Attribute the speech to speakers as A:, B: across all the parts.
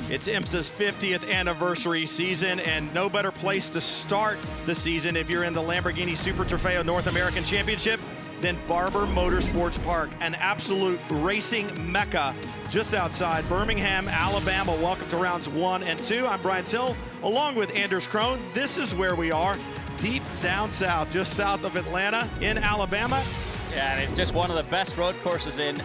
A: It's IMSA's 50th anniversary season, and no better place to start the season if you're in the Lamborghini Super Trofeo North American Championship than Barber Motorsports Park, an absolute racing mecca just outside Birmingham, Alabama. Welcome to rounds 1 and 2. I'm Brian Till, along with Anders Krohn. This is where we are, deep down south, just south of Atlanta in Alabama.
B: Yeah, and it's just one of the best road courses in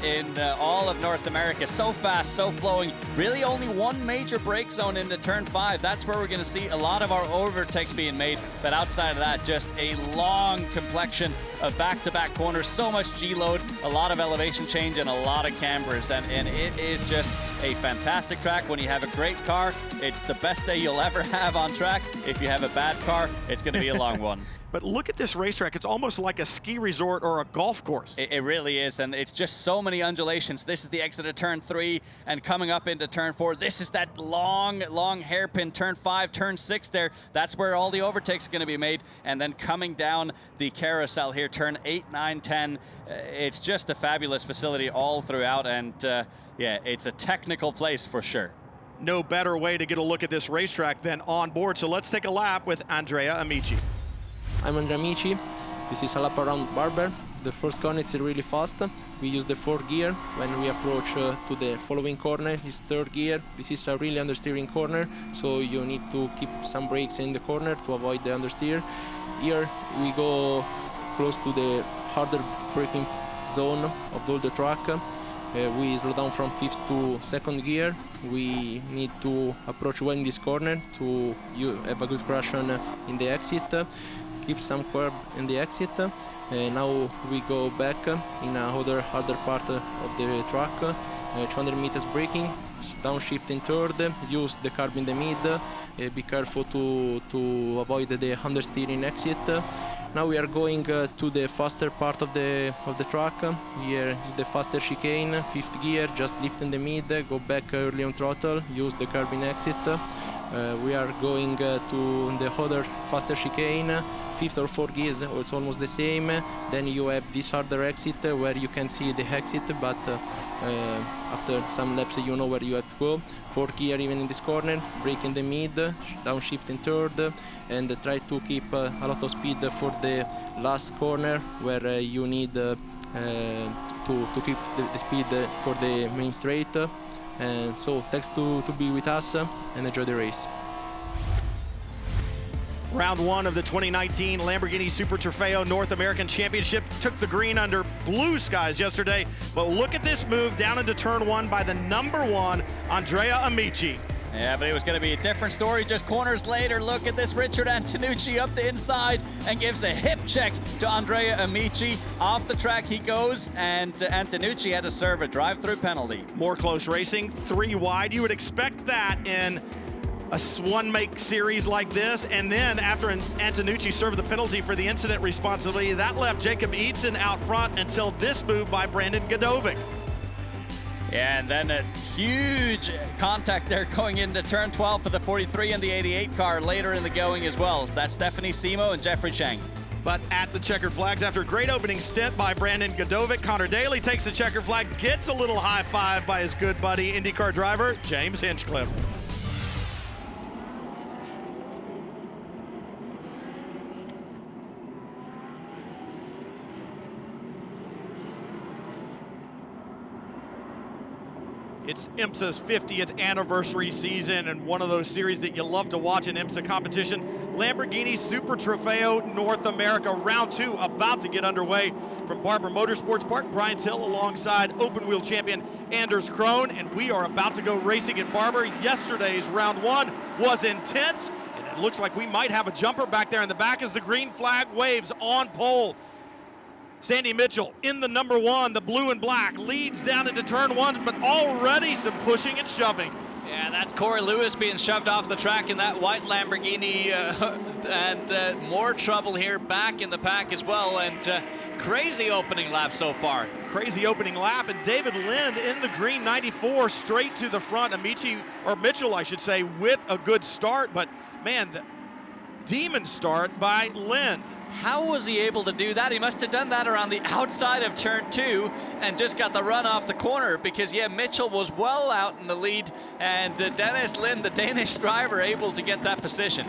B: all of North America. So fast, so flowing. Really only one major break zone into turn 5. That's where we're going to see a lot of our overtakes being made. But outside of that, just a long complexion of back-to-back corners. So much G-load, a lot of elevation change, and a lot of cambers. And it is just a fantastic track. When you have a great car, it's the best day you'll ever have on track. If you have a bad car, it's going to be a long one.
A: But look at this racetrack. It's almost like a ski resort or a golf course.
B: It really is, and it's just so many undulations. This is the exit of turn 3, and coming up into turn 4, this is that long hairpin. Turn 5, turn 6 there. That's where all the overtakes are going to be made. And then coming down the carousel here, turn 8, 9, 10. It's just a fabulous facility all throughout, and yeah, it's a technical place for sure.
A: No better way to get a look at this racetrack than on board. So let's take a lap with Andrea Amici.
C: I'm Andrea Amici. This is a lap around Barber. The first corner is really fast. We use the 4th gear. When we approach to the following corner, is 3rd gear. This is a really understeering corner, so you need to keep some brakes in the corner to avoid the understeer. Here we go close to the harder braking zone of all the track. We slow down from 5th to 2nd gear. We need to approach well in this corner to have a good traction in the exit. Keep some curb in the exit. Now we go back in another harder part of the track. 200 meters braking, downshift in 3rd, use the curb in the mid. Be careful to avoid the understeering exit. Now we are going to the faster part of the track. Here is the faster chicane, 5th gear, just lift in the mid, go back early on throttle, use the curb in exit. We are going to the other faster chicane, 5th or 4th gear is also almost the same. Then you have this harder exit where you can see the exit, but after some laps you know where you have to go. 4th gear even in this corner, brake in the mid, downshift in 3rd, and try to keep a lot of speed for the last corner where you need to keep the speed for the main straight. And so thanks to be with us and enjoy the race.
A: Round 1 of the 2019 Lamborghini Super Trofeo North American Championship took the green under blue skies yesterday. But look at this move down into turn 1 by the number 1, Andrea Amici.
B: Yeah, but it was going to be a different story just corners later. Look at this, Richard Antonucci up the inside and gives a hip check to Andrea Amici. Off the track he goes, and Antonucci had to serve a drive-through penalty.
A: More close racing, 3 wide. You would expect that in a one-make series like this, and then after Antonucci served the penalty for the incident responsibility, that left Jacob Eidson out front until this move by Brandon Godovic.
B: Yeah, and then a huge contact there going into turn 12 for the 43 and the 88 car later in the going as well. That's Stephanie Simo and Jeffrey Cheng.
A: But at the checkered flags, after a great opening stint by Brandon Godovic, Connor Daly takes the checkered flag, gets a little high five by his good buddy IndyCar driver James Hinchcliffe. It's IMSA's 50th anniversary season, and one of those series that you love to watch in IMSA competition. Lamborghini Super Trofeo North America, round 2 about to get underway. From Barber Motorsports Park, Brian Till alongside open wheel champion Anders Krohn, and we are about to go racing at Barber. Yesterday's round 1 was intense, and it looks like we might have a jumper back there in the back as the green flag waves on pole. Sandy Mitchell in the number 1, the blue and black, leads down into turn 1, but already some pushing and shoving.
B: Yeah, that's Corey Lewis being shoved off the track in that white Lamborghini, and more trouble here back in the pack as well, and crazy opening lap so far.
A: Crazy opening lap, and David Lind in the green 94 straight to the front. Mitchell, I should say, with a good start, but man, the demon start by Lind.
B: How was he able to do that? He must have done that around the outside of turn 2 and just got the run off the corner, because yeah, Mitchell was well out in the lead, and Dennis Lind, the Danish driver, able to get that position.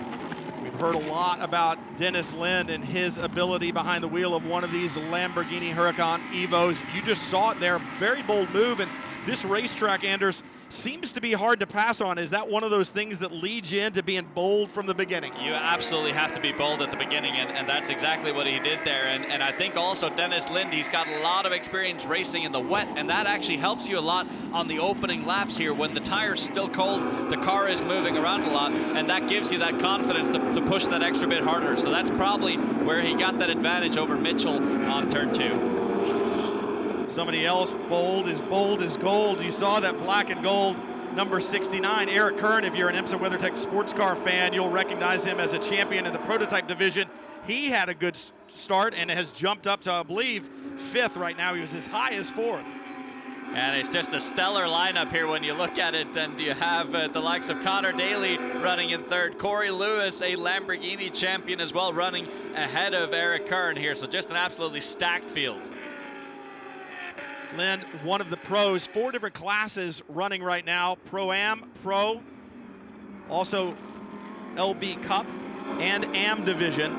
A: We've heard a lot about Dennis Lind and his ability behind the wheel of one of these Lamborghini Huracan Evos. You just saw it there, very bold move, and this racetrack, Anders, seems to be hard to pass on. Is that one of those things that leads you into being bold from the beginning?
B: You absolutely have to be bold at the beginning, and that's exactly what he did there. And I think also Dennis Lind, he's got a lot of experience racing in the wet, and that actually helps you a lot on the opening laps here. When the tire's still cold, the car is moving around a lot, and that gives you that confidence to push that extra bit harder. So that's probably where he got that advantage over Mitchell on turn 2.
A: Somebody else bold as gold. You saw that black and gold number 69, Eric Kern. If you're an IMSA WeatherTech sports car fan, you'll recognize him as a champion in the prototype division. He had a good start and has jumped up to, I believe, 5th right now. He was as high as 4th.
B: And it's just a stellar lineup here when you look at it, and you have the likes of Connor Daly running in 3rd. Corey Lewis, a Lamborghini champion as well, running ahead of Eric Kern here. So just an absolutely stacked field.
A: Lind, one of the pros, 4 different classes running right now. Pro-Am, Pro, also LB Cup, and Am Division.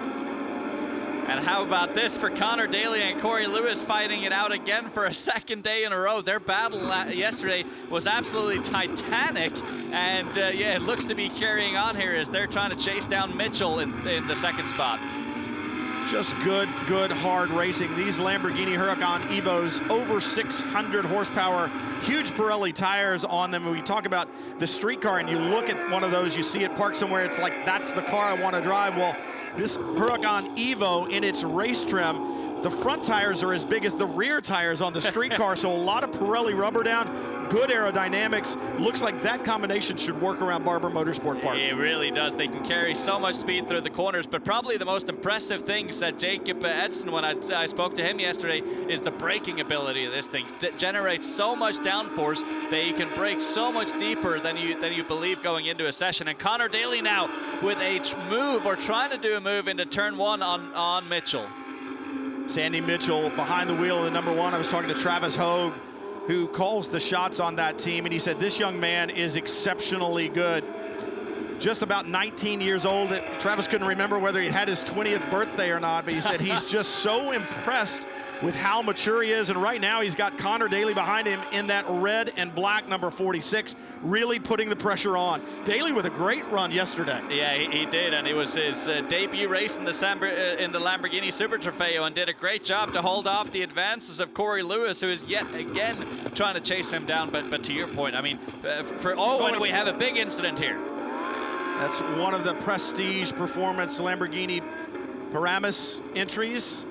B: And how about this for Connor Daly and Corey Lewis fighting it out again for a 2nd day in a row. Their battle yesterday was absolutely titanic, and yeah, it looks to be carrying on here as they're trying to chase down Mitchell in the 2nd spot.
A: Just good, hard racing. These Lamborghini Huracan Evos, over 600 horsepower, huge Pirelli tires on them. When we talk about the street car and you look at one of those, you see it parked somewhere, it's like, that's the car I want to drive. Well, this Huracan Evo in its race trim, the front tires are as big as the rear tires on the street car, so a lot of Pirelli rubber down, good aerodynamics. Looks like that combination should work around Barber Motorsport Park.
B: It really does. They can carry so much speed through the corners, but probably the most impressive thing, said Jacob Edson when I spoke to him yesterday, is the braking ability of this thing. It generates so much downforce that you can brake so much deeper than you believe going into a session. And Connor Daly now with a move, or trying to do a move into turn 1 on Mitchell.
A: Sandy Mitchell behind the wheel of the number 1. I was talking to Travis Hogue, who calls the shots on that team, and he said this young man is exceptionally good. Just about 19 years old. Travis couldn't remember whether he had his 20th birthday or not, but he said he's just so impressed with how mature he is, and right now he's got Connor Daly behind him in that red and black number 46, really putting the pressure on. Daly with a great run yesterday.
B: Yeah, he did, and it was his debut race in the Lamborghini Super Trofeo, and did a great job to hold off the advances of Corey Lewis, who is yet again trying to chase him down. But to your point, I mean, and we have a big incident here.
A: That's one of the Prestige Performance Lamborghini Paramus entries.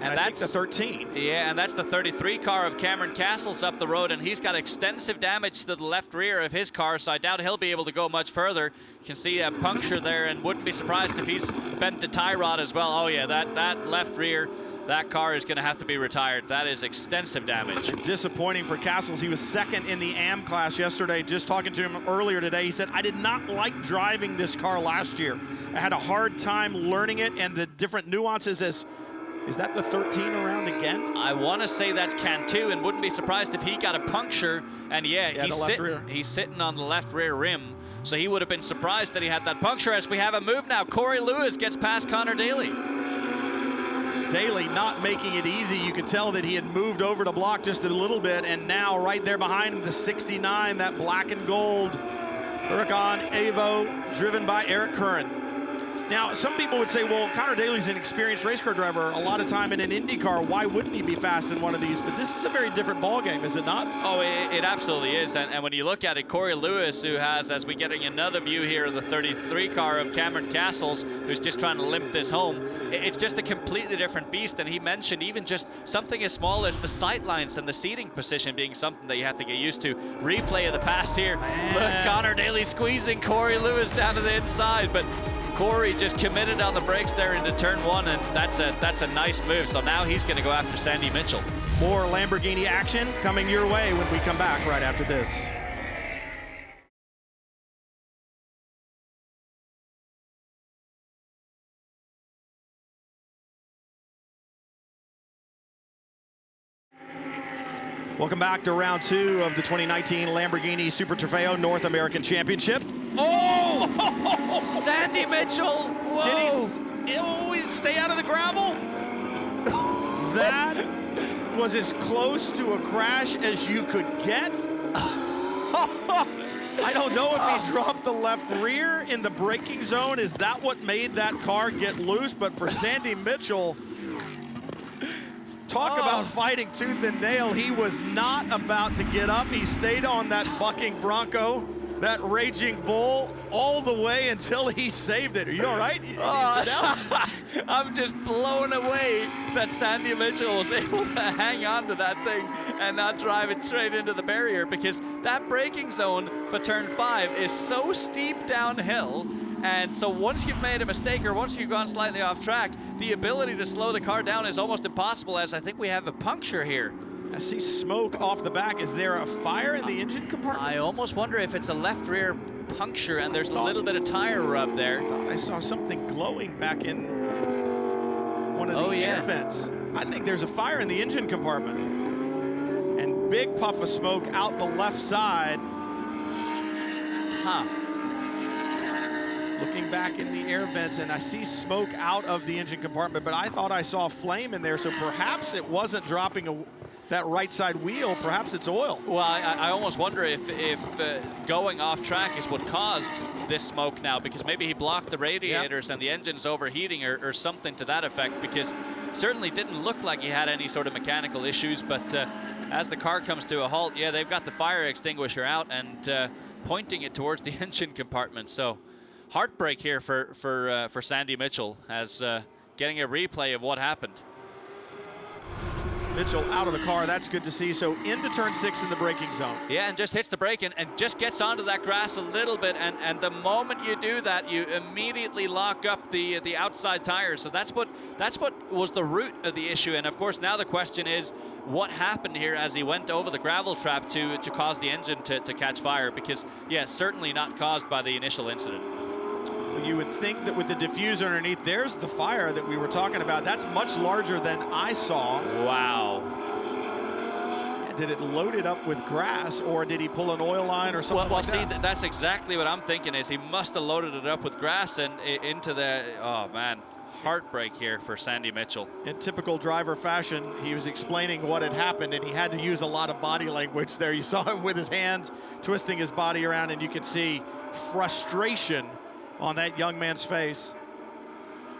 A: And that's the 13.
B: Yeah, and that's the 33 car of Cameron Castles up the road, and he's got extensive damage to the left rear of his car, so I doubt he'll be able to go much further. You can see a puncture there, and wouldn't be surprised if he's bent the tie rod as well. Oh yeah, that left rear, that car is going to have to be retired. That is extensive damage.
A: Disappointing for Castles. He was 2nd in the Am class yesterday. Just talking to him earlier today, he said, I did not like driving this car last year. I had a hard time learning it and the different nuances. Is that the 13 around again?
B: I want to say that's Cantu, and wouldn't be surprised if he got a puncture. And yeah, he's sitting on the left rear rim, so he would have been surprised that he had that puncture. As we have a move now, Corey Lewis gets past Connor Daly.
A: Daly not making it easy. You could tell that he had moved over to block just a little bit, and now right there behind him, the 69, that black and gold Huracan Evo, driven by Eric Curran. Now, some people would say, well, Connor Daly's an experienced race car driver, a lot of time in an Indy car. Why wouldn't he be fast in one of these? But this is a very different ball game, is it not?
B: Oh, it absolutely is. And when you look at it, Corey Lewis, who has, as we're getting another view here of the 33 car of Cameron Castles, who's just trying to limp this home, it's just a completely different beast. And he mentioned even just something as small as the sight lines and the seating position being something that you have to get used to. Replay of the past here. Look, Connor Daly squeezing Corey Lewis down to the inside, but Corey just committed on the brakes there into turn 1, and that's a nice move. So now he's going to go after Sandy Mitchell.
A: More Lamborghini action coming your way when we come back right after this. Welcome back to round 2 of the 2019 Lamborghini Super Trofeo North American Championship.
B: Oh! Sandy Mitchell! Whoa!
A: Did he stay out of the gravel? That was as close to a crash as you could get. I don't know if he dropped the left rear in the braking zone. Is that what made that car get loose? But for Sandy Mitchell, talk about fighting tooth and nail. He was not about to get up. He stayed on that bucking Bronco, that raging bull, all the way until he saved it. Are you all right?
B: I'm just blown away that Sandy Mitchell was able to hang on to that thing and not drive it straight into the barrier, because that braking zone for turn 5 is so steep downhill. And so once you've made a mistake or once you've gone slightly off track, the ability to slow the car down is almost impossible, as I think we have a puncture here.
A: I see smoke off the back. Is there a fire in the engine compartment?
B: I almost wonder if it's a left rear puncture and there's a little bit of tire rub there.
A: I saw something glowing back in one of the air vents. I think there's a fire in the engine compartment. And big puff of smoke out the left side.
B: Huh.
A: Looking back in the air vents, and I see smoke out of the engine compartment, but I thought I saw flame in there, so perhaps it wasn't dropping that right side wheel. Perhaps it's oil.
B: Well, I almost wonder if going off track is what caused this smoke now, because maybe he blocked the radiators and the engine's overheating or something to that effect, because certainly didn't look like he had any sort of mechanical issues. But as the car comes to a halt, yeah, they've got the fire extinguisher out and pointing it towards the engine compartment. So heartbreak here for Sandy Mitchell, as getting a replay of what happened.
A: Mitchell out of the car, that's good to see. So into turn 6 in the braking zone.
B: Yeah, and just hits the brake and just gets onto that grass a little bit, and the moment you do that, you immediately lock up the outside tires. So that's what was the root of the issue. And of course now the question is, what happened here as he went over the gravel trap to cause the engine to catch fire? Because yeah, certainly not caused by the initial incident.
A: You would think that with the diffuser underneath, there's the fire that we were talking about. That's much larger than I saw.
B: Wow.
A: Did it load it up with grass, or did he pull an oil line or something like that?
B: See, that's exactly what I'm thinking, is he must have loaded it up with grass and into the, oh man, heartbreak here for Sandy Mitchell.
A: In typical driver fashion, he was explaining what had happened, and he had to use a lot of body language there. You saw him with his hands twisting his body around, and you could see frustration on that young man's face.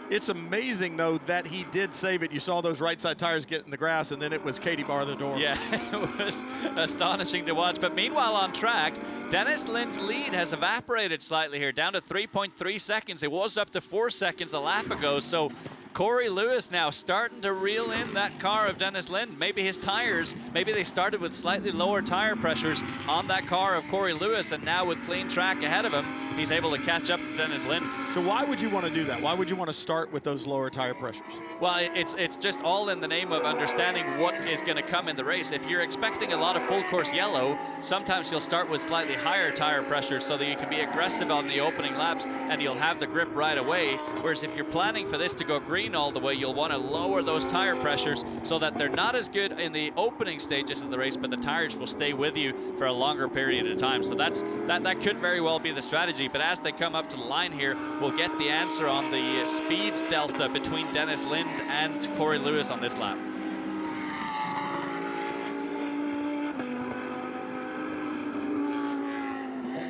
A: It's amazing, though, that he did save it. You saw those right side tires get in the grass, and then it was Katie bar the door.
B: Yeah, it was astonishing to watch. But meanwhile on track, Dennis Lind's lead has evaporated slightly here, down to 3.3 seconds. It was up to 4 seconds a lap ago. So Corey Lewis now starting to reel in that car of Dennis Lind. Maybe his tires, maybe they started with slightly lower tire pressures on that car of Corey Lewis, and now with clean track ahead of him, he's able to catch up to Dennis Lind.
A: So why would you want to do that? Why would you want to start with those lower tire pressures?
B: Well, it's just all in the name of understanding what is going to come in the race. If you're expecting a lot of full course yellow, sometimes you'll start with slightly higher tire pressures so that you can be aggressive on the opening laps and you'll have the grip right away. Whereas if you're planning for this to go green all the way, you'll want to lower those tire pressures so that they're not as good in the opening stages of the race, but the tires will stay with you for a longer period of time. So that could very well be the strategy. But as they come up to the line here, we'll get the answer on the speed delta between Dennis Lind and Corey Lewis on this lap.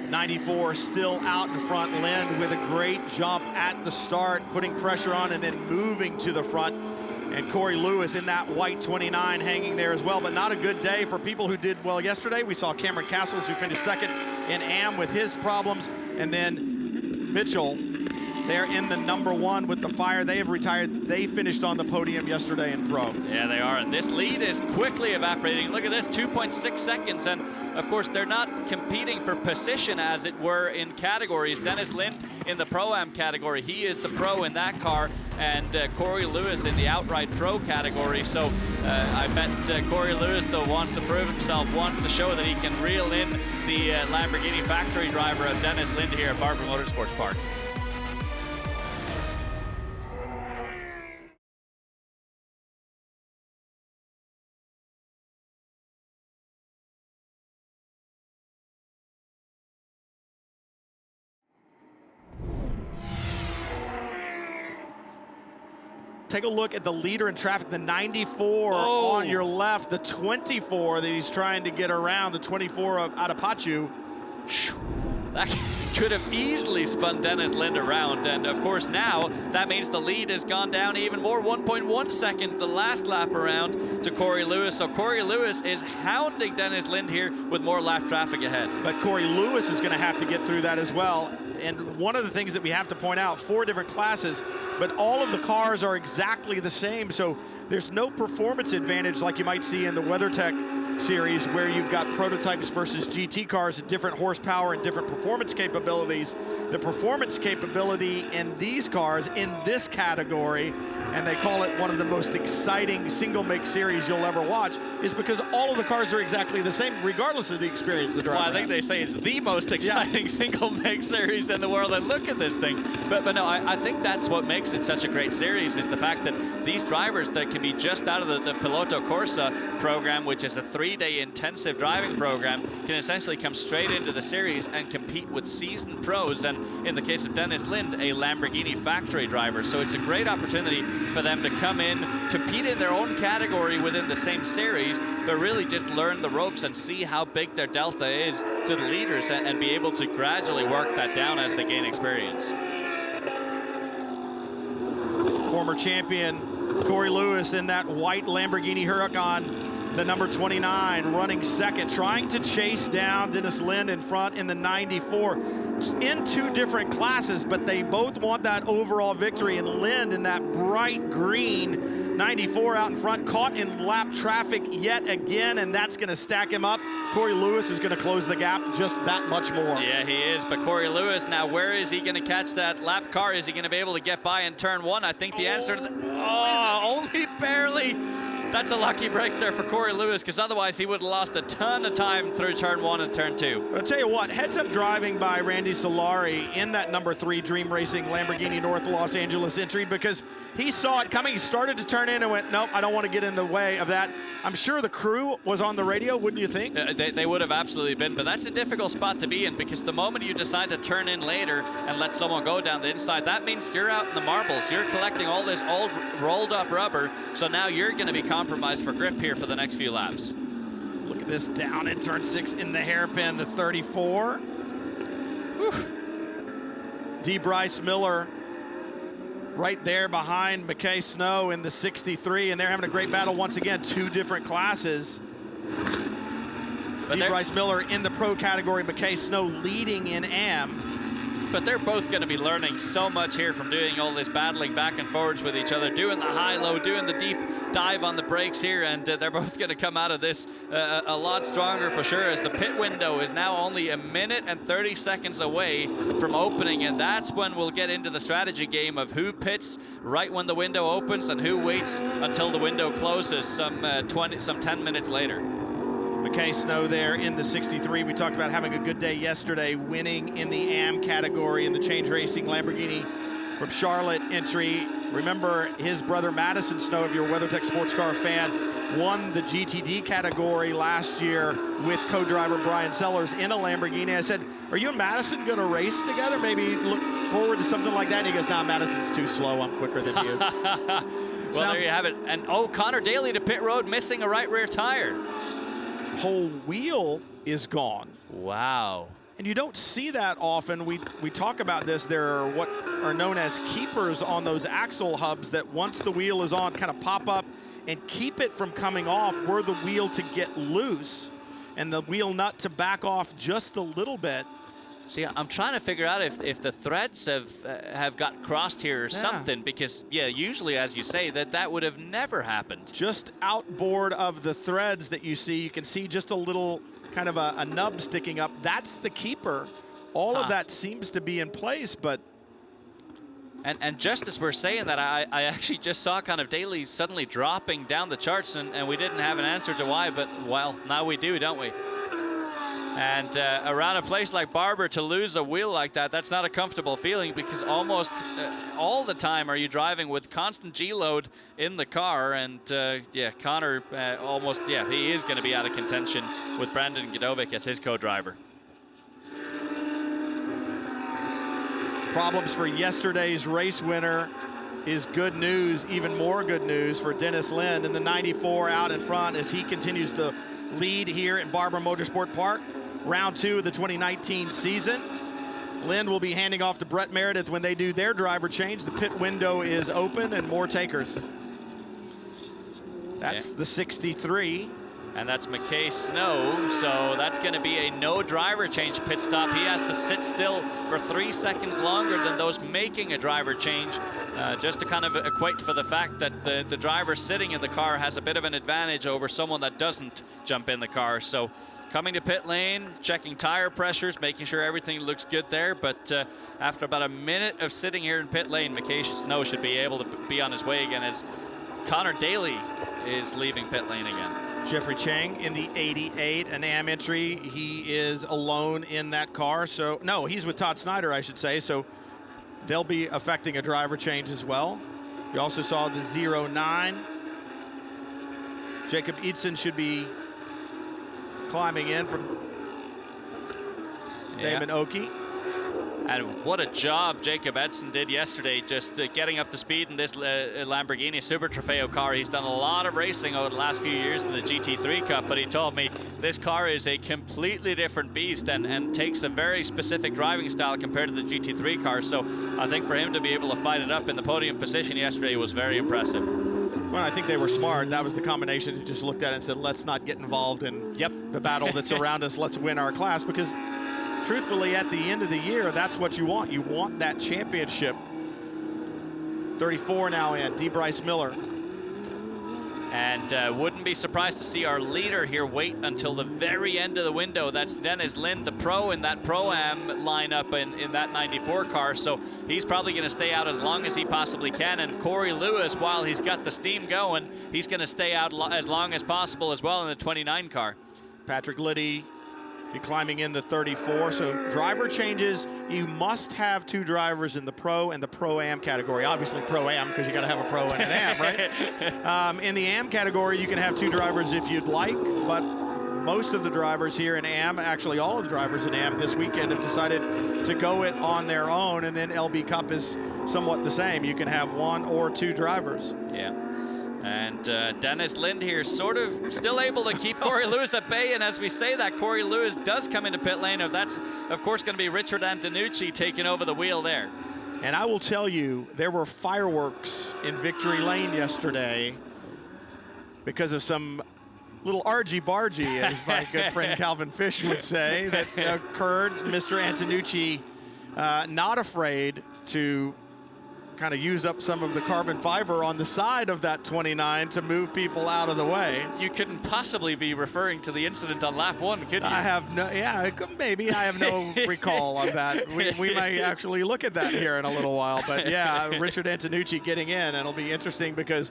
A: '94 still out in front. Lind with a great jump at the start, putting pressure on and then moving to the front. And Corey Lewis in that white 29 hanging there as well, but not a good day for people who did well yesterday. We saw Cameron Castles, who finished second in AM with his problems, and then Mitchell there in the #1 with the fire. They have retired. They finished on the podium yesterday in Pro.
B: Yeah, they are, and this lead is quickly evaporating. Look at this, 2.6 seconds, and of course they're not competing for position as it were in categories. Dennis Lind in the Pro-Am category, he is the pro in that car, and Corey Lewis in the outright pro category. So I bet Corey Lewis, though, wants to prove himself, wants to show that he can reel in the Lamborghini factory driver of Dennis Lind here at Barber Motorsports Park.
A: Take a look at the leader in traffic, the 94 on your left, the 24 that he's trying to get around, the 24 of Adepachu.
B: That could have easily spun Dennis Lind around, and of course now that means the lead has gone down even more, 1.1 seconds the last lap around to Corey Lewis. So Corey Lewis is hounding Dennis Lind here with more lap traffic ahead.
A: But Corey Lewis is going to have to get through that as well. And one of the things that we have to point out, 4 different classes, but all of the cars are exactly the same. So there's no performance advantage like you might see in the WeatherTech series, where you've got prototypes versus GT cars at different horsepower and different performance capabilities. The performance capability in these cars in this category, and they call it one of the most exciting single make series you'll ever watch, is because all of the cars are exactly the same, regardless of the experience the driver
B: Well, I think they say it's the most exciting single make series in the world, and look at this thing. But no, I think that's what makes it such a great series, is the fact that these drivers that can be just out of the Piloto Corsa program, which is a 3-day intensive driving program, can essentially come straight into the series and compete with seasoned pros, and in the case of Dennis Lind, a Lamborghini factory driver. So it's a great opportunity for them to come in, compete in their own category within the same series, but really just learn the ropes and see how big their delta is to the leaders, and be able to gradually work that down as they gain experience.
A: Former champion Corey Lewis in that white Lamborghini Huracan, the number 29, running second, trying to chase down Dennis Lind in front in the 94. In 2 different classes, but they both want that overall victory, and Lind in that bright green 94 out in front, caught in lap traffic yet again, and that's going to stack him up. Corey Lewis is going to close the gap just that much more.
B: Yeah, he is, but Corey Lewis, now where is he going to catch that lap car? Is he going to be able to get by in turn 1? I think the answer to only barely. That's a lucky break there for Corey Lewis, because otherwise he would have lost a ton of time through turn 1 and turn 2.
A: I'll tell you what, heads-up driving by Randy Solari in that number 3 Dream Racing Lamborghini North Los Angeles entry, because he saw it coming. He started to turn in and went, nope, I don't want to get in the way of that. I'm sure the crew was on the radio, wouldn't you think?
B: They would have absolutely been, but that's a difficult spot to be in, because the moment you decide to turn in later and let someone go down the inside, that means you're out in the marbles. You're collecting all this old rolled up rubber, so now you're going to be compromised for grip here for the next few laps.
A: Look at this down in turn 6 in the hairpin, the 34. Whew. D. Bryce Miller right there behind McKay Snow in the 63, and they're having a great battle once again, 2 different classes. D. Bryce Miller in the pro category, McKay Snow leading in AM.
B: But they're both going to be learning so much here from doing all this battling back and forwards with each other, doing the high-low, doing the deep dive on the brakes here, and they're both going to come out of this a lot stronger for sure, as the pit window is now only 1 minute and 30 seconds away from opening, and that's when we'll get into the strategy game of who pits right when the window opens and who waits until the window closes some 10 minutes later.
A: McKay Snow there in the 63. We talked about having a good day yesterday, winning in the AM category in the Change Racing Lamborghini from Charlotte entry. Remember, his brother Madison Snow, if you're a WeatherTech sports car fan, won the GTD category last year with co-driver Brian Sellers in a Lamborghini. I said, are you and Madison going to race together? Maybe look forward to something like that? And he goes, nah, Madison's too slow. I'm quicker than you.
B: Well, there you have it. And Connor Daly to pit road, missing a right rear tire.
A: Whole wheel is gone.
B: Wow.
A: And you don't see that often. We talk about this. There are what are known as keepers on those axle hubs that once the wheel is on, kind of pop up and keep it from coming off, were the wheel to get loose and the wheel nut to back off just a little bit.
B: See, I'm trying to figure out if the threads have got crossed here or something, because, yeah, usually, as you say, that would have never happened.
A: Just outboard of the threads that you can see just a little kind of a nub sticking up. That's the keeper. All of that seems to be in place, but
B: And just as we're saying that, I actually just saw kind of Daly suddenly dropping down the charts, and we didn't have an answer to why, but well, now we do, don't we? And around a place like Barber, to lose a wheel like that, that's not a comfortable feeling, because almost all the time are you driving with constant G-load in the car. And yeah, Connor almost, yeah, he is going to be out of contention with Brandon Godovic as his co-driver.
A: Problems for yesterday's race winner is good news, even more good news for Dennis Lind in the 94 out in front as he continues to lead here at Barber Motorsport Park. Round 2 of the 2019 season. Lind will be handing off to Brett Meredith when they do their driver change. The pit window is open and more takers. That's the 63.
B: And that's McKay Snow, so that's going to be a no driver change pit stop. He has to sit still for 3 seconds longer than those making a driver change, just to kind of equate for the fact that the driver sitting in the car has a bit of an advantage over someone that doesn't jump in the car. So coming to pit lane, checking tire pressures, making sure everything looks good there. But after about a minute of sitting here in pit lane, McKay Snow should be able to be on his way again as Connor Daly is leaving pit lane again.
A: Jeffrey Chang in the 88, an AM entry. He is alone in that car. So, no, he's with Todd Snyder, I should say. So they'll be affecting a driver change as well. You also saw the 09. Jacob Eidson should be climbing in from Damon Oki.
B: And what a job Jacob Edson did yesterday, just getting up to speed in this Lamborghini Super Trofeo car. He's done a lot of racing over the last few years in the GT3 Cup, but he told me this car is a completely different beast and takes a very specific driving style compared to the GT3 car. So I think for him to be able to fight it up in the podium position yesterday was very impressive.
A: Well, I think they were smart. That was the combination who just looked at it and said, let's not get involved in the battle that's around us. Let's win our class, because truthfully, at the end of the year, that's what you want. You want that championship. 34 now in, D. Bryce Miller.
B: And wouldn't be surprised to see our leader here wait until the very end of the window. That's Dennis Lind, the pro in that Pro-Am lineup in that 94 car. So he's probably going to stay out as long as he possibly can. And Corey Lewis, while he's got the steam going, he's going to stay out as long as possible as well in the 29 car.
A: Patrick Liddy be climbing in the 34. So driver changes, you must have 2 drivers in the Pro and the Pro-Am category. Obviously Pro-Am, because you got to have a Pro and an Am, right? In the Am category, you can have 2 drivers if you'd like, but most of the drivers here in Am, actually all of the drivers in Am this weekend, have decided to go it on their own, and then LB Cup is somewhat the same. You can have 1 or 2 drivers.
B: Yeah. And Dennis Lind here sort of still able to keep Corey Lewis at bay. And as we say that, Corey Lewis does come into pit lane. That's, of course, going to be Richard Antonucci taking over the wheel there.
A: And I will tell you, there were fireworks in Victory Lane yesterday because of some little argy-bargy, as my good friend Calvin Fish would say, that occurred. Mr. Antonucci not afraid to kind of use up some of the carbon fiber on the side of that 29 to move people out of the way.
B: You couldn't possibly be referring to the incident on lap 1, could you?
A: I have no, maybe I have no recall on that. We might actually look at that here in a little while, but yeah, Richard Antonucci getting in, and it'll be interesting because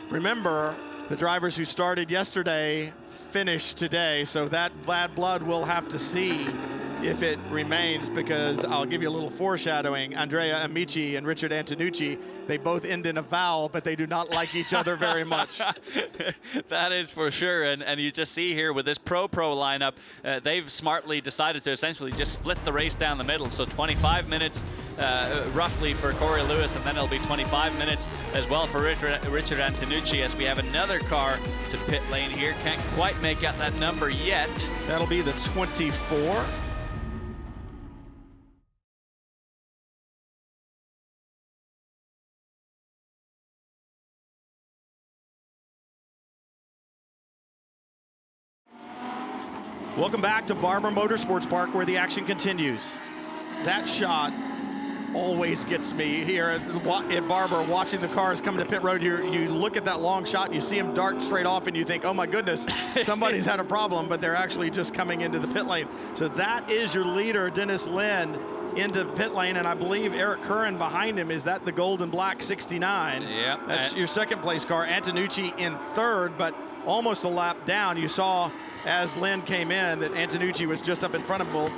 A: remember, the drivers who started yesterday finished today, so that bad blood we'll have to see if it remains, because I'll give you a little foreshadowing. Andrea Amici and Richard Antonucci, they both end in a vowel, but they do not like each other very much.
B: That is for sure, and you just see here with this pro lineup, they've smartly decided to essentially just split the race down the middle. So 25 minutes roughly for Corey Lewis, and then it'll be 25 minutes as well for Richard Antonucci, as we have another car to pit lane here. Can't quite make out that number yet.
A: That'll be the 24. Welcome back to Barber Motorsports Park, where the action continues. That shot always gets me here at Barber, watching the cars come to pit road. You look at that long shot and you see them dart straight off and you think, oh my goodness, somebody's had a problem, but they're actually just coming into the pit lane. So that is your leader, Dennis Lind, into pit lane, and I believe Eric Curran behind him. Is that the gold and black 69?
B: Yeah.
A: That's your second place car. Antonucci in third, but almost a lap down. You saw as Lynn came in that Antonucci was just up in front of him.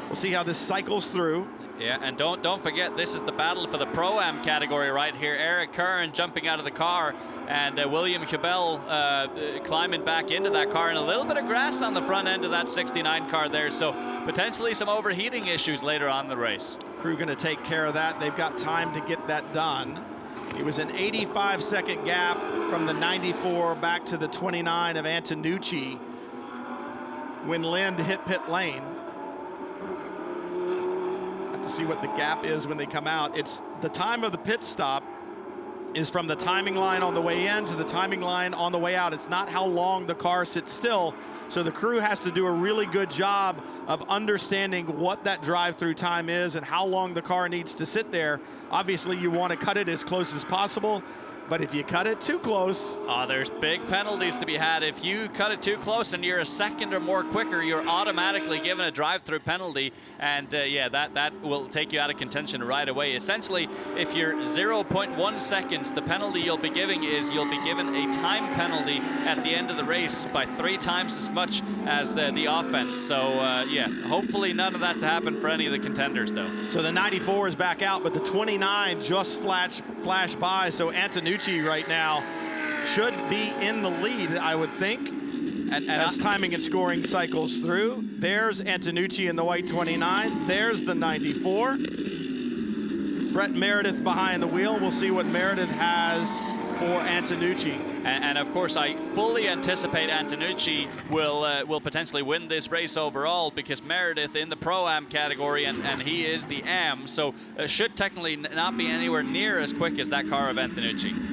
A: We'll see how this cycles through.
B: Yeah, and don't forget, this is the battle for the Pro-Am category right here. Eric Curran jumping out of the car, and William Hubel climbing back into that car, and a little bit of grass on the front end of that 69 car there, so potentially some overheating issues later on in the race.
A: Crew going to take care of that. They've got time to get that done. It was an 85-second gap from the 94 back to the 29 of Antonucci when Lind hit pit lane. To see what the gap is when they come out. It's the time of the pit stop is from the timing line on the way in to the timing line on the way out. It's not how long the car sits still. So the crew has to do a really good job of understanding what that drive-through time is and how long the car needs to sit there. Obviously, you want to cut it as close as possible, but if you cut it too close...
B: there's big penalties to be had. If you cut it too close and you're a second or more quicker, you're automatically given a drive-through penalty, and yeah, that will take you out of contention right away. Essentially, if you're 0.1 seconds, the penalty you'll be giving is you'll be given a time penalty at the end of the race by 3 times as much as the offense. So yeah, hopefully none of that to happen for any of the contenders, though.
A: So the 94 is back out, but the 29 just flashed by, so Antonucci right now should be in the lead, I would think, as timing and scoring cycles through. There's Antonucci in the white 29. There's the 94. Brett Meredith behind the wheel. We'll see what Meredith has for Antonucci.
B: And of course, I fully anticipate Antonucci will potentially win this race overall, because Meredith in the Pro-Am category, and he is the Am, so should technically not be anywhere near as quick as that car of Antonucci.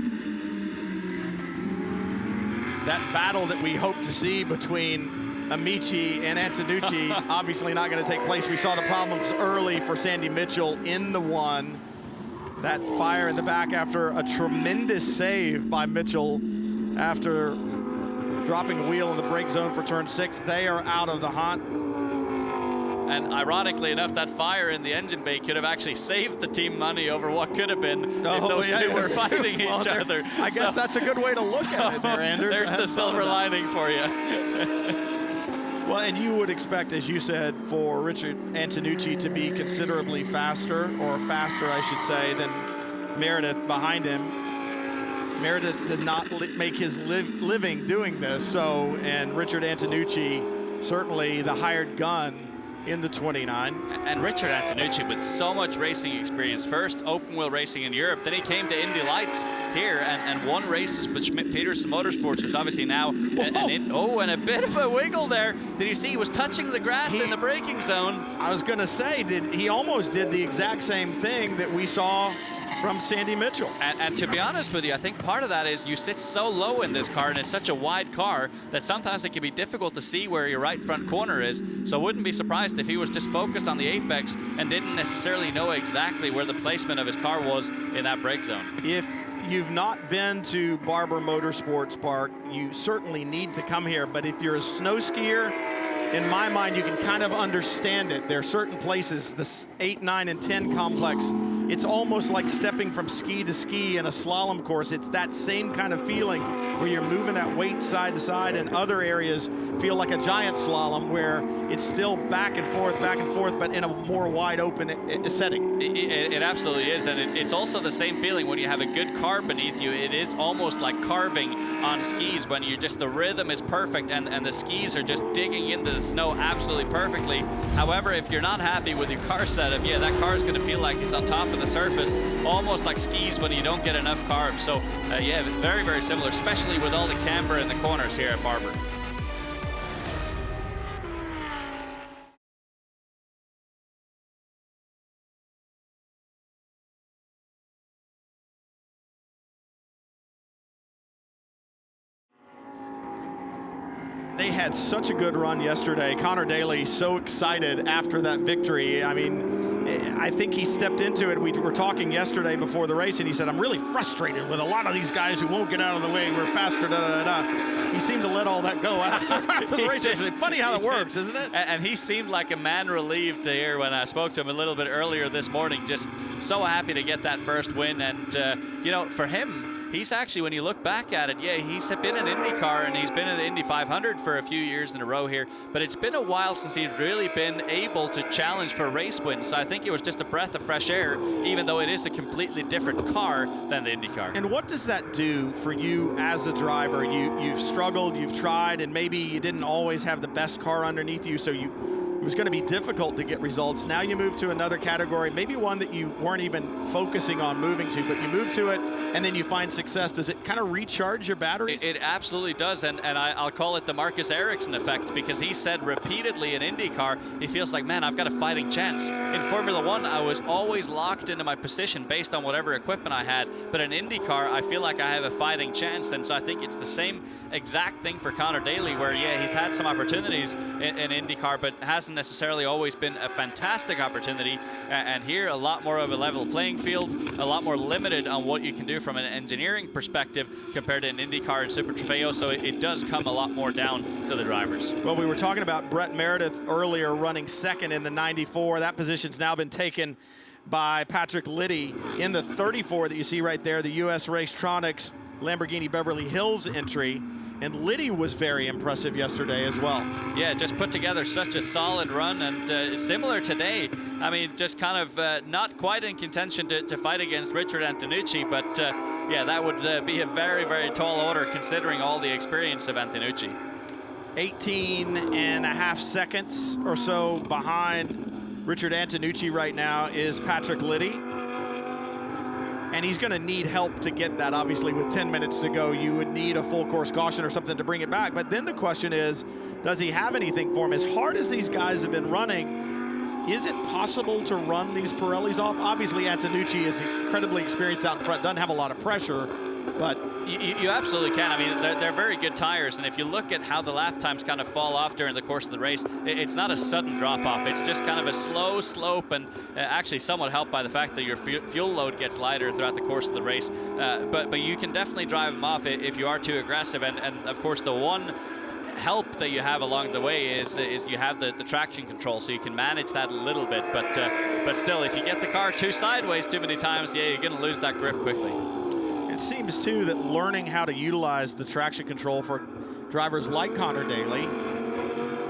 A: That battle that we hope to see between Amici and Antonucci obviously not going to take place. We saw the problems early for Sandy Mitchell in the one. That fire in the back after a tremendous save by Mitchell after dropping the wheel in the brake zone for turn 6. They are out of the hunt.
B: And ironically enough, that fire in the engine bay could have actually saved the team money over what could have been if those two were fighting each other.
A: I guess that's a good way to look at it there, Anders.
B: There's the silver lining for you.
A: Well, and you would expect, as you said, for Richard Antonucci to be considerably faster, or faster, I should say, than Meredith behind him. Meredith did not make his living doing this, so, and Richard Antonucci, certainly the hired gun in the 29.
B: And Richard Antonucci with so much racing experience. First open wheel racing in Europe, then he came to Indy Lights here and won races with Schmidt-Peterson Motorsports, who's obviously now and a bit of a wiggle there. Did you see he was touching the grass in the braking zone?
A: I was gonna say, he almost did the exact same thing that we saw from Sandy Mitchell.
B: And to be honest with you, I think part of that is you sit so low in this car, and it's such a wide car that sometimes it can be difficult to see where your right front corner is. So I wouldn't be surprised if he was just focused on the apex and didn't necessarily know exactly where the placement of his car was in that brake zone.
A: If you've not been to Barber Motorsports Park, you certainly need to come here. But if you're a snow skier, in my mind, you can kind of understand it. There are certain places, this 8, 9, and 10 complex, it's almost like stepping from ski to ski in a slalom course. It's that same kind of feeling where you're moving that weight side to side, and other areas feel like a giant slalom where it's still back and forth, but in a more wide open setting.
B: It absolutely is, and it's also the same feeling when you have a good car beneath you. It is almost like carving on skis when you the rhythm is perfect and the skis are just digging into the snow absolutely perfectly. However, if you're not happy with your car setup, yeah, that car is going to feel like it's on top of the surface, almost like skis when you don't get enough carb. So yeah, very, very similar, especially with all the camber in the corners here at Barber.
A: They had such a good run yesterday. Connor Daly so excited after that victory. I mean, I think he stepped into it. We were talking yesterday before the race, and he said, I'm really frustrated with a lot of these guys who won't get out of the way. We're faster, da-da-da-da. He he seemed to let all that go after the race. It's funny how it works, isn't it?
B: And he seemed like a man relieved to hear when I spoke to him a little bit earlier this morning. Just so happy to get that first win. And, you know, for him, he's actually, when you look back at it, yeah, he's been in IndyCar and he's been in the Indy 500 for a few years in a row here, but it's been a while since he's really been able to challenge for race wins. So I think it was just a breath of fresh air, even though it is a completely different car than the IndyCar.
A: And what does that do for you as a driver? You've struggled, you've tried, and maybe you didn't always have the best car underneath you, so it was going to be difficult to get results. Now you move to another category, maybe one that you weren't even focusing on moving to, but you move to it and then you find success. Does it kind of recharge your batteries?
B: It absolutely does, and I'll call it the Marcus Ericsson effect, because he said repeatedly in IndyCar, he feels like, man, I've got a fighting chance. In Formula One, I was always locked into my position based on whatever equipment I had, but in IndyCar, I feel like I have a fighting chance. And so I think it's the same exact thing for Connor Daly, where, yeah, he's had some opportunities in IndyCar, but hasn't necessarily always been a fantastic opportunity. And here, a lot more of a level playing field, a lot more limited on what you can do from an engineering perspective compared to an IndyCar and Super Trofeo, so it does come a lot more down to the drivers.
A: Well, we were talking about Brett Meredith earlier running second in the 94. That position's now been taken by Patrick Liddy in the 34 that you see right there, the US Racetronics Lamborghini Beverly Hills entry. And Liddy was very impressive yesterday as well.
B: Yeah, just put together such a solid run, and similar today. I mean, just kind of not quite in contention to fight against Richard Antonucci, but yeah, that would be a very, very tall order considering all the experience of Antonucci.
A: 18.5 seconds or so behind Richard Antonucci right now is Patrick Liddy. And he's going to need help to get that. Obviously, with 10 minutes to go, you would need a full course caution or something to bring it back. But then the question is, does he have anything for him? As hard as these guys have been running, is it possible to run these Pirellis off? Obviously, Antonucci is incredibly experienced out in front, doesn't have a lot of pressure, but
B: you absolutely can. I mean, they're very good tires, and if you look at how the lap times kind of fall off during the course of the race, it's not a sudden drop-off. It's just kind of a slow slope, and actually somewhat helped by the fact that your fuel load gets lighter throughout the course of the race. But you can definitely drive them off if you are too aggressive, and of course the one help that you have along the way is you have the traction control, so you can manage that a little bit. But still, if you get the car too sideways too many times, yeah, you're going to lose that grip quickly.
A: It seems, too, that learning how to utilize the traction control for drivers like Connor Daly,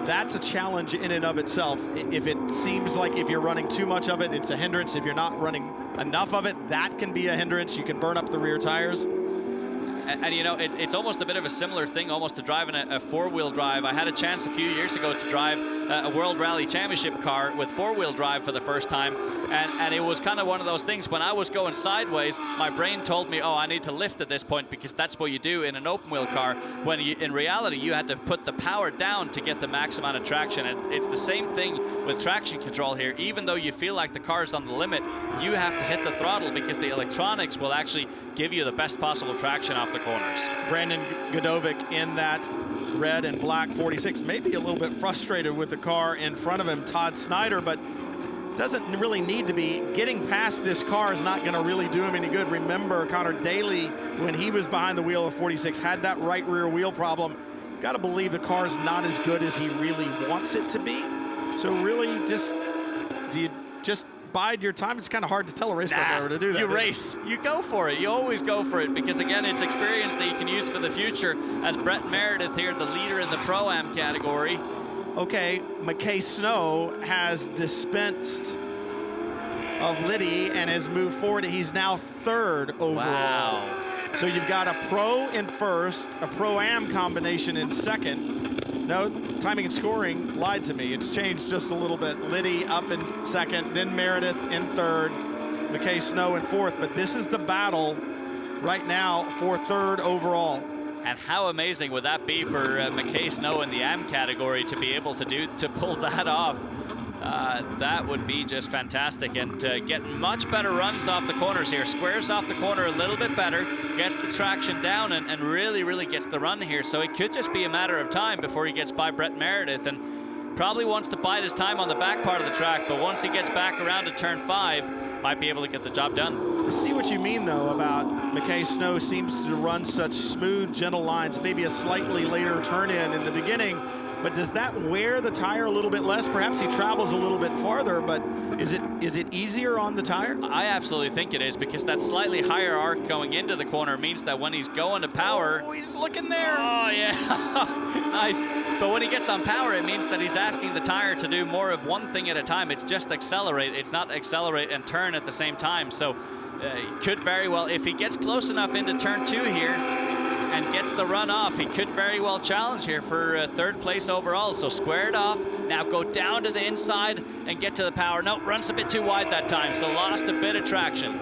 A: that's a challenge in and of itself. If it seems like if you're running too much of it, it's a hindrance. If you're not running enough of it, that can be a hindrance. You can burn up the rear tires.
B: And you know, it's almost a bit of a similar thing almost to driving a four-wheel drive. I had a chance a few years ago to drive a World Rally Championship car with four-wheel drive for the first time, and it was kind of one of those things. When I was going sideways, my brain told me, oh, I need to lift at this point, because that's what you do in an open-wheel car, when in reality you had to put the power down to get the max amount of traction. And it's the same thing with traction control here. Even though you feel like the car is on the limit, you have to hit the throttle, because the electronics will actually give you the best possible traction off the corners.
A: Brandon Godovic in that red and black 46, maybe a little bit frustrated with the car in front of him, Todd Snyder, but doesn't really need to be. Getting past this car is not going to really do him any good. Remember, Connor Daly, when he was behind the wheel of 46, had that right rear wheel problem. Got to believe the car's not as good as he really wants it to be. So really, do you just bide your time? It's kind of hard to tell a race car driver to do that.
B: You race. You go for it. You always go for it, because again, it's experience that you can use for the future. As Brett Meredith here, the leader in the Pro-Am category.
A: Okay, McKay Snow has dispensed of Liddy and has moved forward. He's now third overall.
B: Wow.
A: So you've got a Pro in first, a Pro-Am combination in second. No, timing and scoring lied to me. It's changed just a little bit. Liddy up in second, then Meredith in third, McKay Snow in fourth. But this is the battle right now for third overall.
B: And how amazing would that be for McKay Snow in the AM category to be able to pull that off? That would be just fantastic, and getting much better runs off the corners here. Squares off the corner a little bit better, gets the traction down, and really, really gets the run here. So it could just be a matter of time before he gets by Brett Meredith. And Probably wants to bide his time on the back part of the track, but once he gets back around to turn 5, might be able to get the job done.
A: I see what you mean, though, about McKay Snow seems to run such smooth, gentle lines, maybe a slightly later turn in the beginning, but does that wear the tire a little bit less? Perhaps he travels a little bit farther, but is it easier on the tire?
B: I absolutely think it is, because that slightly higher arc going into the corner means that when he's going to power...
A: Oh, he's looking there.
B: Oh, yeah. Nice. But when he gets on power, it means that he's asking the tire to do more of one thing at a time. It's just accelerate. It's not accelerate and turn at the same time. So he could very well, if he gets close enough into turn 2 here and gets the run off, he could very well challenge here for 3rd place overall. So squared off, now go down to the inside and get to the power. No, runs a bit too wide that time, so lost a bit of traction.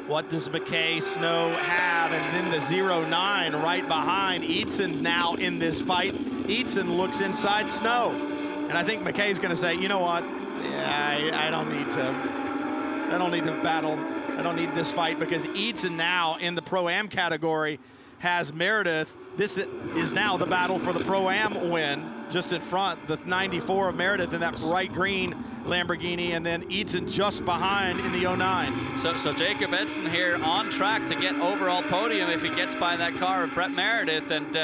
A: What does McKay Snow have? And then the 0-9 right behind. Eaton now in this fight. Eaton looks inside Snow. And I think McKay's gonna say, you know what? Yeah, I don't need to battle. I don't need this fight, because Eaton now in the Pro-Am category has Meredith. This is now the battle for the Pro-Am win, just in front, the 94 of Meredith in that bright green Lamborghini, and then Eaton just behind in the 09.
B: So Jacob Edson here on track to get overall podium if he gets by that car of Brett Meredith. And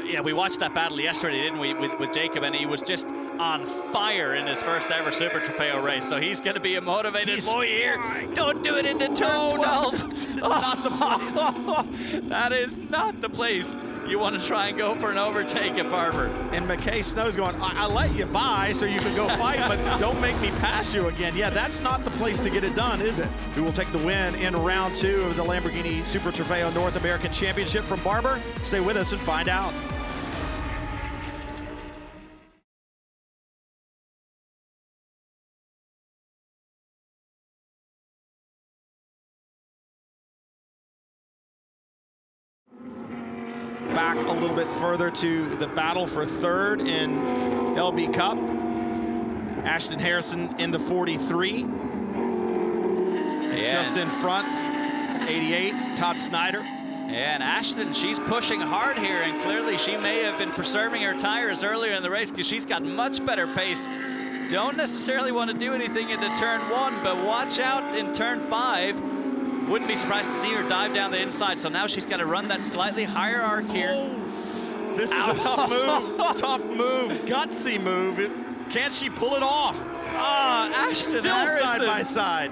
B: yeah, we watched that battle yesterday, didn't we, with Jacob, and he was just on fire in his first ever Super Trofeo race. So he's going to be a motivated boy here. Don't do it into turn 12.
A: No, not the place.
B: That is not the place you want to try and go for an overtake at Barber.
A: And McKay Snow's going, I let you by so you can go fight, but don't make me pass you again. Yeah, that's not the place to get it done, is it? Who will take the win in round 2 of the Lamborghini Super Trofeo North American Championship from Barber? Stay with us and find out. Back a little bit further to the battle for 3rd in LB Cup. Ashton Harrison in the 43.
B: Yeah.
A: Just in front, 88, Todd Snyder.
B: Yeah, and Ashton, she's pushing hard here, and clearly she may have been preserving her tires earlier in the race, because she's got much better pace. Don't necessarily want to do anything into turn 1, but watch out in turn 5. Wouldn't be surprised to see her dive down the inside. So now she's got to run that slightly higher arc here.
A: This is a tough move, tough move, gutsy move. Can't she pull it off?
B: Ashton
A: Still
B: Harrison.
A: side by side.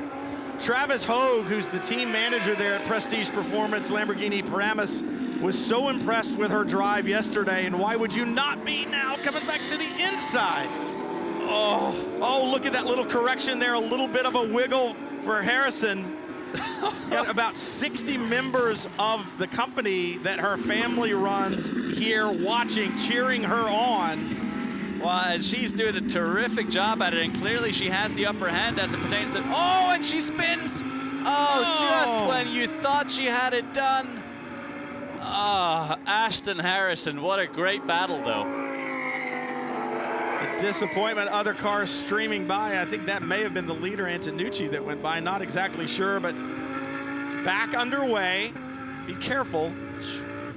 A: Travis Hogue, who's the team manager there at Prestige Performance Lamborghini Paramus, was so impressed with her drive yesterday, and why would you not be now coming back to the inside? Oh, look at that little correction there, a little bit of a wiggle for Harrison. Got about 60 members of the company that her family runs here watching, cheering her on.
B: Well, she's doing a terrific job at it, and clearly she has the upper hand as it pertains to... Oh, and she spins! Just when you thought she had it done. Ashton Harrison, what a great battle, though.
A: The disappointment, other cars streaming by. I think that may have been the leader, Antonucci, that went by. Not exactly sure, but back underway. Be careful.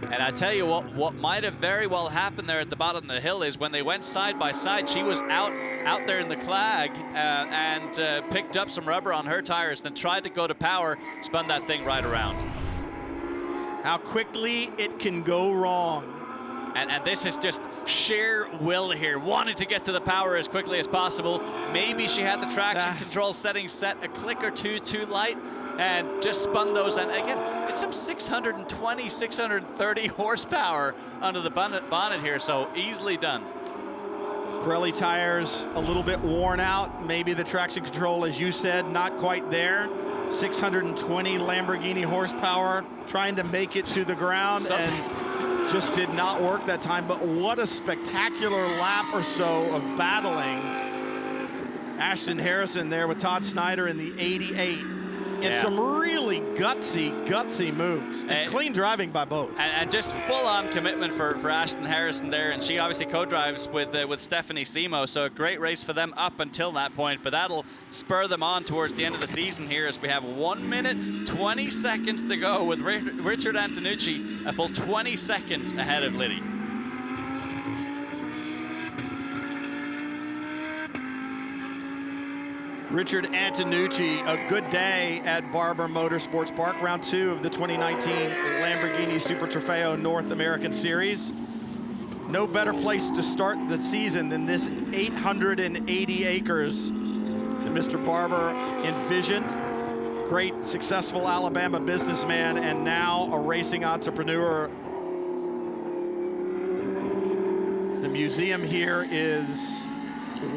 B: And I tell you what might have very well happened there at the bottom of the hill is when they went side by side, she was out there in the clag and picked up some rubber on her tires, then tried to go to power, spun that thing right around.
A: How quickly it can go wrong.
B: And this is just sheer will here, wanting to get to the power as quickly as possible. Maybe she had the traction control settings set a click or two too light and just spun those. And again, it's some 620, 630 horsepower under the bonnet here, so easily done.
A: Pirelli tires a little bit worn out. Maybe the traction control, as you said, not quite there. 620 Lamborghini horsepower, trying to make it to the ground and just did not work that time. But what a spectacular lap or so of battling. Ashton Harrison there with Todd Snyder in the 88. And some really gutsy moves. And clean driving by both.
B: And just full-on commitment for Ashton Harrison there. And she obviously co-drives with Stephanie Simo. So a great race for them up until that point. But that'll spur them on towards the end of the season here as we have 1 minute, 20 seconds to go with Richard Antonucci, a full 20 seconds ahead of Liddy.
A: Richard Antonucci, a good day at Barber Motorsports Park, round 2 of the 2019 Lamborghini Super Trofeo North American Series. No better place to start the season than this 880 acres that Mr. Barber envisioned. Great, successful Alabama businessman and now a racing entrepreneur. The museum here is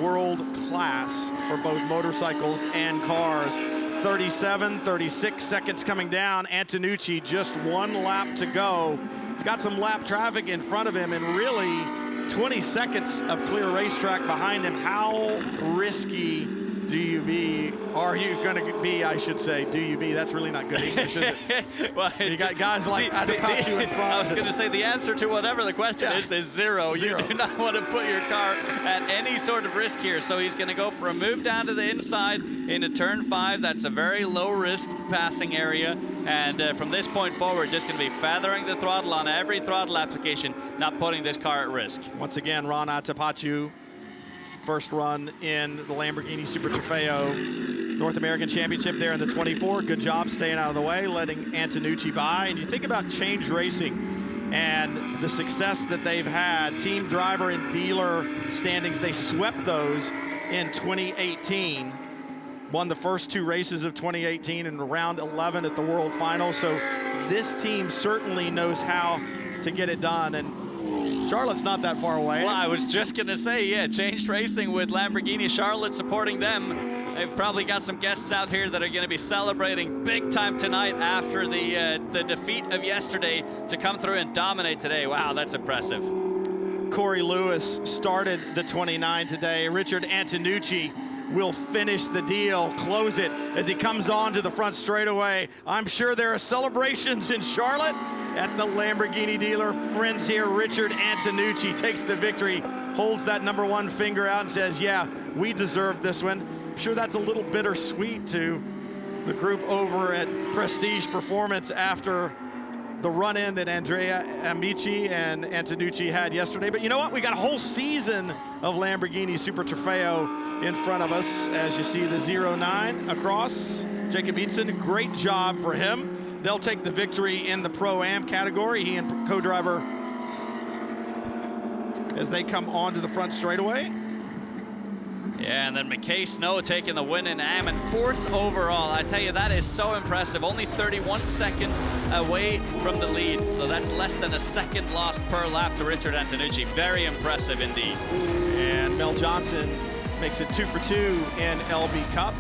A: world class for both motorcycles and cars. 37, 36 seconds coming down. Antonucci just 1 lap to go. He's got some lap traffic in front of him and really 20 seconds of clear racetrack behind him. How risky are you going to be, I should say, do you be? That's really not good English, is it?
B: Well,
A: you got guys like Adepachu in front.
B: I was going to say the answer to whatever the question is zero. You do not want to put your car at any sort of risk here. So he's going to go for a move down to the inside into turn 5. That's a very low risk passing area. And from this point forward, just going to be feathering the throttle on every throttle application, not putting this car at risk.
A: Once again, Ron Adepachu, first run in the Lamborghini Super Trofeo North American Championship there in the 24. Good job staying out of the way, letting Antonucci by. And you think about Change Racing and the success that they've had, team driver and dealer standings, they swept those in 2018. Won the first 2 races of 2018 in round 11 at the World Final. So this team certainly knows how to get it done. And Charlotte's not that far away.
B: Well, I was just going to say, yeah, Change Racing with Lamborghini Charlotte supporting them. They've probably got some guests out here that are going to be celebrating big time tonight after the defeat of yesterday to come through and dominate today. Wow, that's impressive.
A: Corey Lewis started the 29 today. Richard Antonucci will finish the deal, close it as he comes on to the front straightaway. I'm sure there are celebrations in Charlotte at the Lamborghini dealer. Friends here, Richard Antonucci takes the victory, holds that #1 finger out and says, yeah, we deserve this one. I'm sure that's a little bittersweet to the group over at Prestige Performance after the run-in that Andrea Amici and Antonucci had yesterday. But you know what? We got a whole season of Lamborghini Super Trofeo in front of us. As you see the 09 across, Jacob Eatson, great job for him. They'll take the victory in the Pro-Am category. He and co-driver as they come onto the front straightaway.
B: Yeah, and then McKay Snow taking the win in Am and 4th overall. I tell you, that is so impressive. Only 31 seconds away from the lead. So that's less than a second lost per lap to Richard Antonucci. Very impressive indeed.
A: And Mel Johnson makes it 2 for 2 in LB Cup.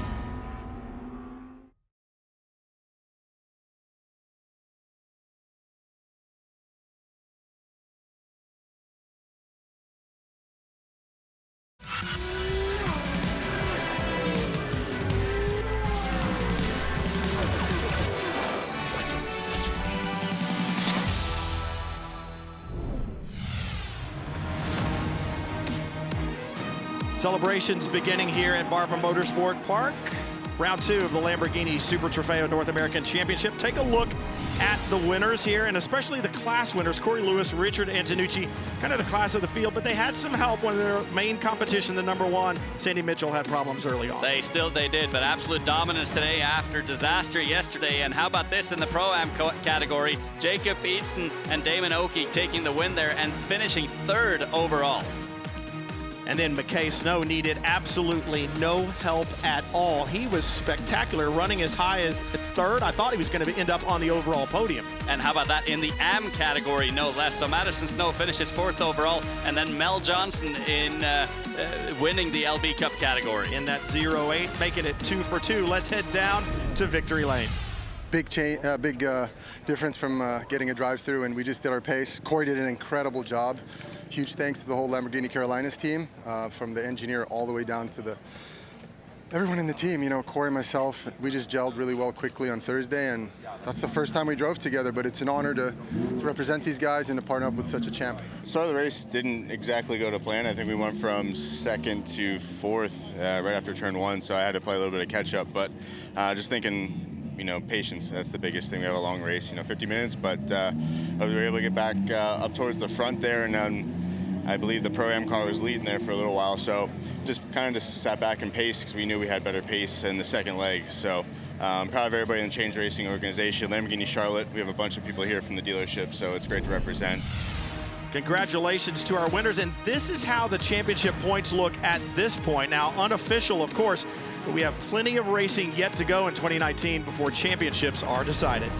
A: Celebrations beginning here at Barber Motorsport Park. Round 2 of the Lamborghini Super Trofeo North American Championship. Take a look at the winners here, and especially the class winners, Corey Lewis, Richard Antonucci, kind of the class of the field, but they had some help when their main competition, the #1, Sandy Mitchell, had problems early on.
B: They did, but absolute dominance today after disaster yesterday. And how about this in the Pro-Am category? Jacob Eatson and Damon Oakey taking the win there and finishing 3rd overall.
A: And then McKay Snow needed absolutely no help at all. He was spectacular, running as high as 3rd. I thought he was going to end up on the overall podium.
B: And how about that in the Am category, no less. So Madison Snow finishes 4th overall, and then Mel Johnson in winning the LB Cup category.
A: In that 08, making it 2 for 2. Let's head down to Victory Lane.
D: Big difference from getting a drive-through, and we just did our pace. Corey did an incredible job. Huge thanks to the whole Lamborghini Carolinas team, from the engineer all the way down to everyone in the team. You know, Corey and myself, we just gelled really well quickly on Thursday, and that's the first time we drove together, but it's an honor to represent these guys and to partner up with such a champ.
E: The start of the race didn't exactly go to plan. I think we went from 2nd to 4th right after turn 1, so I had to play a little bit of catch up, but just thinking, you know, patience, that's the biggest thing. We have a long race, 50 minutes, but we were able to get back up towards the front there, and I believe the Pro-Am car was leading there for a little while, so just kind of sat back and paced because we knew we had better pace in the second leg. So proud of everybody in the Change Racing organization. Lamborghini Charlotte, we have a bunch of people here from the dealership, so it's great to represent.
A: Congratulations to our winners, and this is how the championship points look at this point. Now, unofficial, of course, but we have plenty of racing yet to go in 2019 before championships are decided.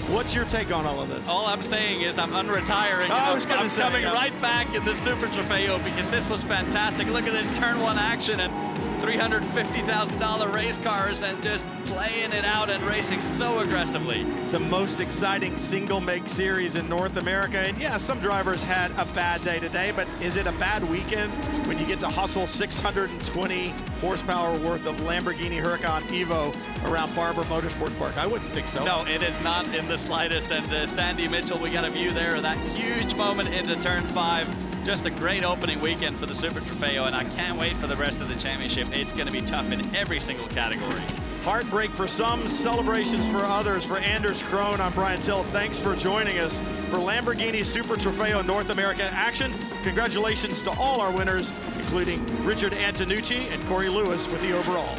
A: What's your take on all of this?
B: All I'm saying is I'm unretiring. I'm coming right back in the Super Trofeo because this was fantastic. Look at this turn one action and $350,000 race cars and just playing it out and racing so aggressively.
A: The most exciting single make series in North America. And yeah, some drivers had a bad day today, but is it a bad weekend when you get to hustle 620 horsepower worth of Lamborghini Huracan Evo around Barber Motorsports Park? I wouldn't think so.
B: No, it is not in the slightest. And Sandy Mitchell, we got a view there of that huge moment into turn 5. Just a great opening weekend for the Super Trofeo, and I can't wait for the rest of the championship. It's going to be tough in every single category.
A: Heartbreak for some, celebrations for others. For Anders Krohn, I'm Brian Till. Thanks for joining us for Lamborghini Super Trofeo North America action. Congratulations to all our winners, including Richard Antonucci and Corey Lewis with the overall.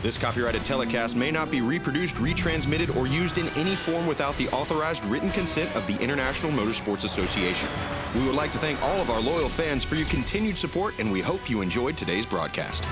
F: This copyrighted telecast may not be reproduced, retransmitted, or used in any form without the authorized written consent of the International Motorsports Association. We would like to thank all of our loyal fans for your continued support, and we hope you enjoyed today's broadcast.